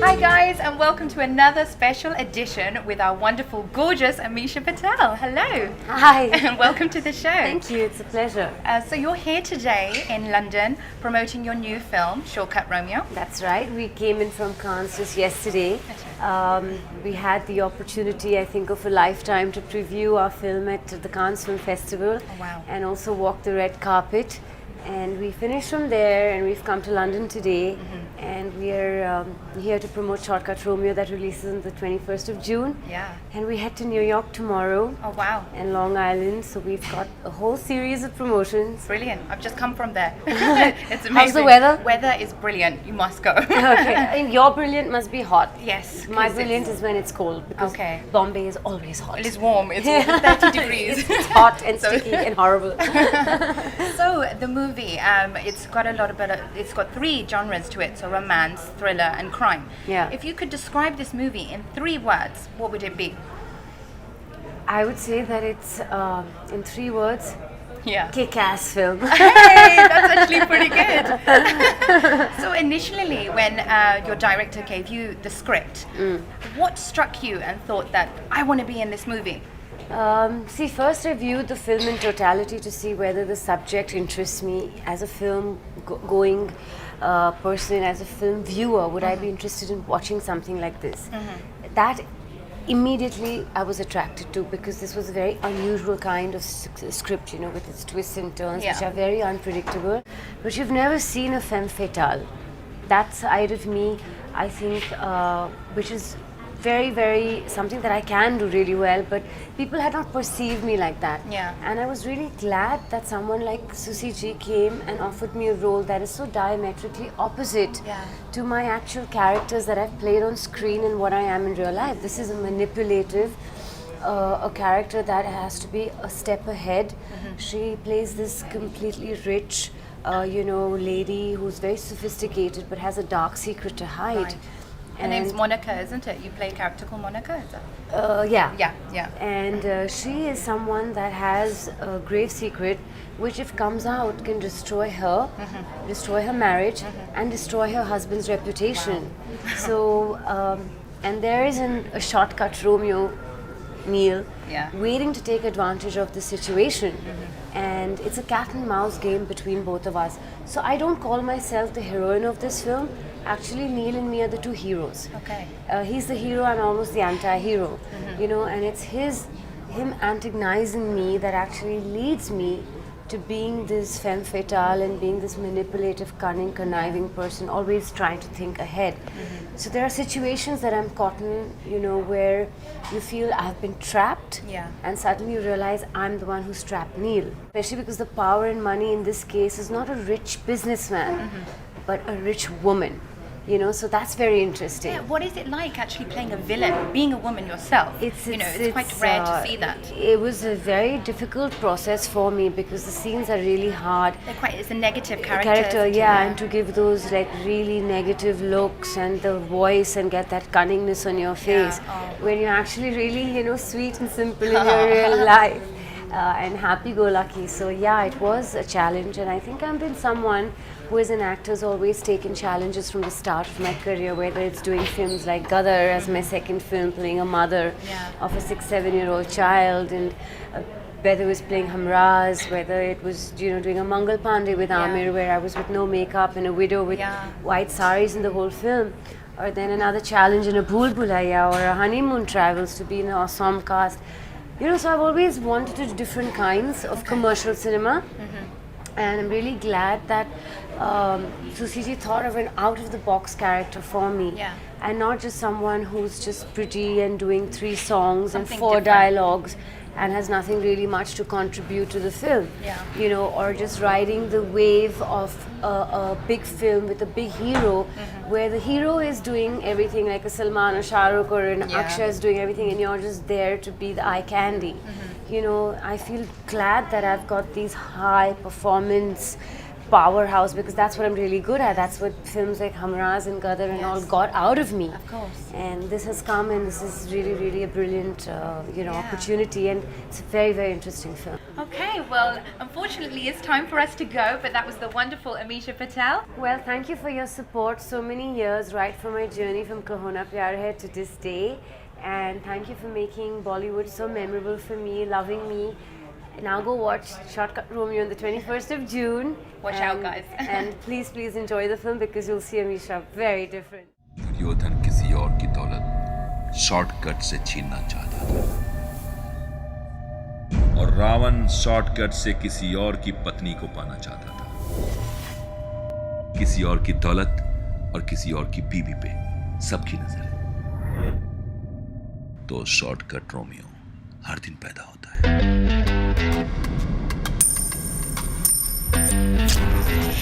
Hi guys, and welcome to another special edition with our wonderful, gorgeous Amisha Patel. Hello. Hi. And welcome to the show. Thank you, it's a pleasure. So you're here today in London promoting your new film, Shortcut Romeo. That's right, we came in from Cannes just yesterday. We had the opportunity, I think, of a lifetime to preview our film at the Cannes Film Festival. Oh, wow. And also walk the red carpet. And we finished from there and we've come to London today. And we are here to promote Shortcut Romeo that releases on the 21st of June. Yeah. And we head to New York tomorrow. Oh wow. And Long Island, so we've got a whole series of promotions. Brilliant. I've just come from there. It's amazing. How's the weather? Weather is brilliant. You must go. Okay, I mean, your brilliant must be hot. Yes. My 'cause brilliant it's- is when it's cold because Okay. Bombay is always hot. It is warm. It's 30 degrees. It's hot and So- sticky and horrible. So the movie, it's got a lot of it's got three genres to it. So romance, thriller, and crime. Yeah. If you could describe this movie in 3 words, what would it be? I would say that it's, in 3 words, Yeah. kick-ass film. Hey, that's actually pretty good. So initially, when your director gave you the script, what struck you and thought that I want to be in this movie? See, first I viewed the film in totality to see whether the subject interests me as a film going person, as a film viewer. Would I be interested in watching something like this? That immediately I was attracted to because this was a very unusual kind of script, you know, with its twists and turns, which Yeah. are very unpredictable. But you've never seen a femme fatale. That side of me, I think, which is very, very something that I can do really well, but people had not perceived me like that. Yeah. And I was really glad that someone like Susie G came and offered me a role that is so diametrically opposite Yeah. to my actual characters that I've played on screen and what I am in real life. This is a manipulative, a character that has to be a step ahead. She plays this completely rich, lady who's very sophisticated but has a dark secret to hide. Right. Her name's Monica, isn't it? You play a character called Monica, is that? Yeah. Yeah. And she is someone that has a grave secret which, if comes out, can destroy her, destroy her marriage, and destroy her husband's reputation. So, and there is a shortcut Romeo, Neil, Yeah. waiting to take advantage of the situation. And it's a cat and mouse game between both of us. So I don't call myself the heroine of this film. Actually, Neil and me are the 2 heroes. Okay. He's the hero, I'm almost the anti-hero, and it's him antagonizing me that actually leads me to being this femme fatale and being this manipulative, cunning, conniving person, always trying to think ahead. So there are situations that I'm caught in, where you feel I've been trapped, Yeah. and suddenly you realize I'm the one who's trapped Neil. Especially because the power and money in this case is not a rich businessman, but a rich woman. So that's very interesting. Yeah, what is it like actually playing a villain, being a woman yourself? It's quite rare to see that. It was a very difficult process for me because the scenes are really hard. It's a negative character. And to give those like really negative looks and the voice and get that cunningness on your face when you're actually really, sweet and simple in your real life. And happy-go-lucky. So yeah, it was a challenge, and I think I've been someone who as an actor has always taken challenges from the start of my career, whether it's doing films like Gadar as my second film, playing a mother of a 6-7-year-old child, and whether it was playing Hamraz, whether it was doing a Mangal Pandey with Amir, where I was with no makeup and a widow with white saris in the whole film. Or then another challenge in a Bhool Bhulaiya or a Honeymoon Travels to be in an ensemble cast. So I've always wanted to do different kinds of commercial cinema, and I'm really glad that Susie thought of an out-of-the-box character for me, and not just someone who's just pretty and doing 3 songs Something and 4 different. dialogues and has nothing really much to contribute to the film, or just riding the wave of a big film with a big hero, where the hero is doing everything like a Salman or Shah Rukh or an Akshay is doing everything, and you're just there to be the eye candy. I feel glad that I've got these high performance powerhouse, because that's what I'm really good at. That's what films like Hamraz and Qadar and all got out of me. Of course. And this has come, and this is really, really a brilliant, opportunity, and it's a very, very interesting film. Okay, well, unfortunately, it's time for us to go, but that was the wonderful Amisha Patel. Well, thank you for your support so many years, right from my journey from Kahona Pyar Hai to this day. And thank you for making Bollywood so memorable for me, loving me. Now go watch Shortcut Romeo on the 21st of June. Watch out, guys. And please enjoy the film, because you'll see Amisha very different. Duryodhan किसी और की दौलत shortcut से छीनना चाहता था और Ravan shortcut से किसी और की पत्नी को पाना चाहता था। किसी और की दौलत और किसी और की बीवी पे सबकी नजर है, तो शॉर्टकट रोमियो हर दिन पैदा होता है।